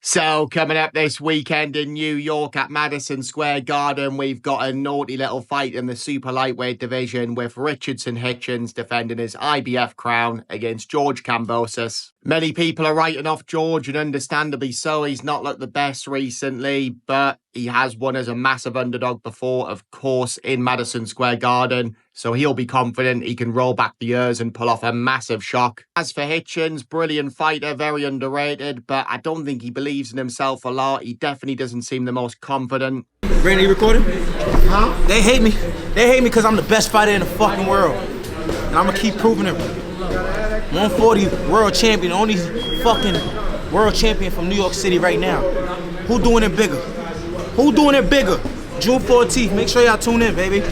So, coming up this weekend in New York at Madison Square Garden, we've got a naughty little fight in the super lightweight division with Richardson Hitchins defending his IBF crown against George Kambosos. Many people are writing off George, and understandably so. He's not looked the best recently, but he has won as a massive underdog before, of course, in Madison Square Garden. So he'll be confident he can roll back the years and pull off a massive shock. As for Hitchins, brilliant fighter, very underrated, but I don't think he believes in himself a lot. He definitely doesn't seem the most confident. Brandon, you recording? Huh? They hate me. They hate me because I'm the best fighter in the fucking world. And I'm gonna keep proving it. 140 world champion, only fucking world champion from New York City right now. Who doing it bigger? Who doing it bigger? June 14th. Make sure y'all tune in, baby.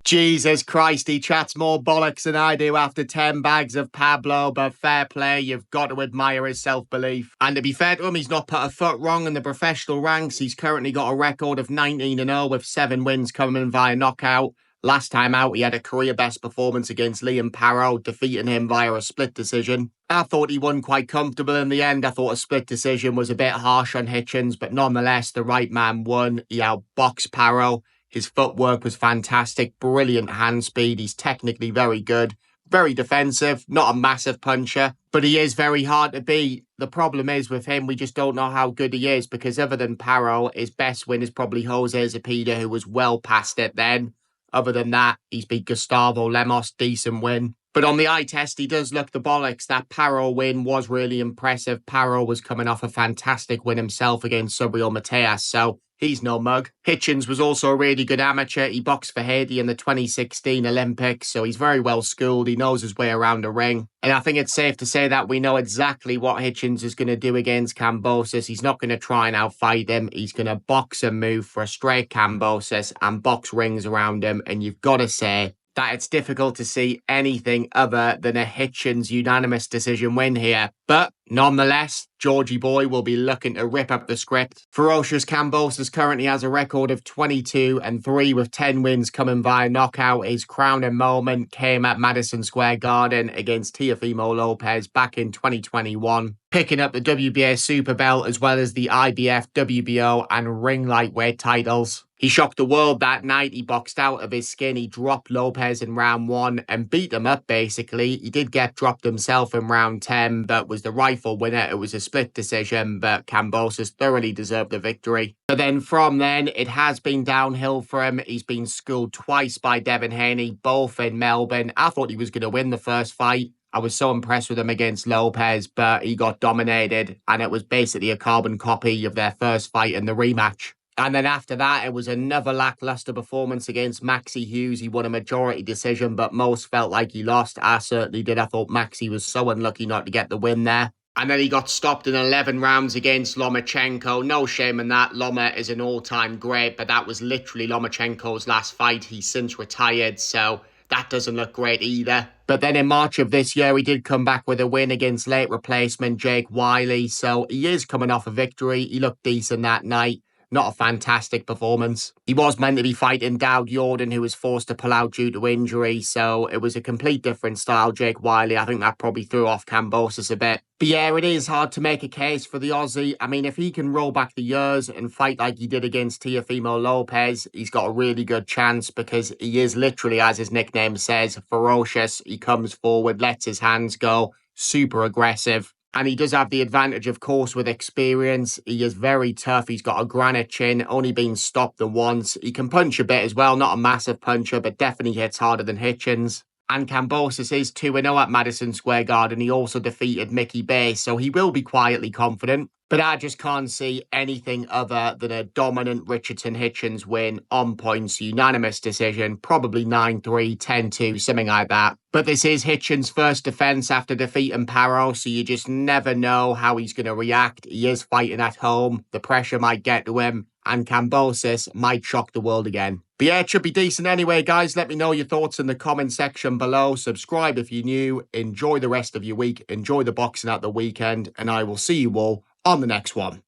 Jesus Christ, he chats more bollocks than I do after 10 bags of Pablo, but fair play, you've got to admire his self-belief. And to be fair to him, he's not put a foot wrong in the professional ranks. He's currently got a record of 19-0 with 7 wins coming via knockout. Last time out, he had a career-best performance against Liam Parrow, defeating him via a split decision. I thought he won quite comfortable in the end. I thought a split decision was a bit harsh on Hitchins, but nonetheless, the right man won. He outboxed Parrow. His footwork was fantastic, brilliant hand speed. He's technically very good, very defensive, not a massive puncher, but he is very hard to beat. The problem is with him, we just don't know how good he is because other than Parrow, his best win is probably Jose Zepeda, who was well past it then. Other than that, he's beat Gustavo Lemos, decent win. But on the eye test, he does look the bollocks. That Parrow win was really impressive. Parrow was coming off a fantastic win himself against Subriel Mateas, so he's no mug. Hitchins was also a really good amateur. He boxed for Haiti in the 2016 Olympics, so he's very well schooled. He knows his way around the ring. And I think it's safe to say that we know exactly what Hitchins is going to do against Kambosos. He's not going to try and outfight him. He's going to box and move for a straight Kambosos and box rings around him. And you've got to say that it's difficult to see anything other than a Hitchins unanimous decision win here. But nonetheless, Georgie boy will be looking to rip up the script. Ferocious Kambosos currently has a record of 22-3 with 10 wins coming via knockout. His crowning moment came at Madison Square Garden against Teofimo Lopez back in 2021, picking up the WBA Super Belt as well as the IBF, WBO and Ring Lightweight titles. He shocked the world that night. He boxed out of his skin. He dropped Lopez in round 1 and beat him up, basically. He did get dropped himself in round 10, but was the rightful winner. It was a split decision, but Kambosos thoroughly deserved the victory. But then from then, it has been downhill for him. He's been schooled twice by Devin Haney, both in Melbourne. I thought he was going to win the first fight. I was so impressed with him against Lopez, but he got dominated, and it was basically a carbon copy of their first fight in the rematch. And then after that, it was another lackluster performance against Maxi Hughes. He won a majority decision, but most felt like he lost. I certainly did. I thought Maxi was so unlucky not to get the win there. And then he got stopped in 11 rounds against Lomachenko. No shame in that. Loma is an all-time great, but that was literally Lomachenko's last fight. He's since retired, so that doesn't look great either. But then in March of this year, he did come back with a win against late replacement Jake Wiley. So he is coming off a victory. He looked decent that night. Not a fantastic performance. He was meant to be fighting Dowd Jordan, who was forced to pull out due to injury, so it was a complete different style, Jake Wiley. I think that probably threw off Kambosos a bit. But yeah, it is hard to make a case for the Aussie. I mean, if he can roll back the years and fight like he did against Teofimo Lopez, he's got a really good chance because he is literally, as his nickname says, ferocious. He comes forward, lets his hands go, super aggressive. And he does have the advantage, of course, with experience. He is very tough. He's got a granite chin, only been stopped the once. He can punch a bit as well. Not a massive puncher, but definitely hits harder than Hitchins. And Kambosos is 2-0 at Madison Square Garden. He also defeated Mickey Bay, so he will be quietly confident. But I just can't see anything other than a dominant Richardson Hitchins win on points, unanimous decision, probably 9-3, 10-2, something like that. But this is Hitchins' first defense after defeating Parrow, so you just never know how he's going to react. He is fighting at home. The pressure might get to him, and Kambosos might shock the world again. But yeah, it should be decent anyway, guys. Let me know your thoughts in the comment section below. Subscribe if you're new. Enjoy the rest of your week. Enjoy the boxing at the weekend, and I will see you all on the next one.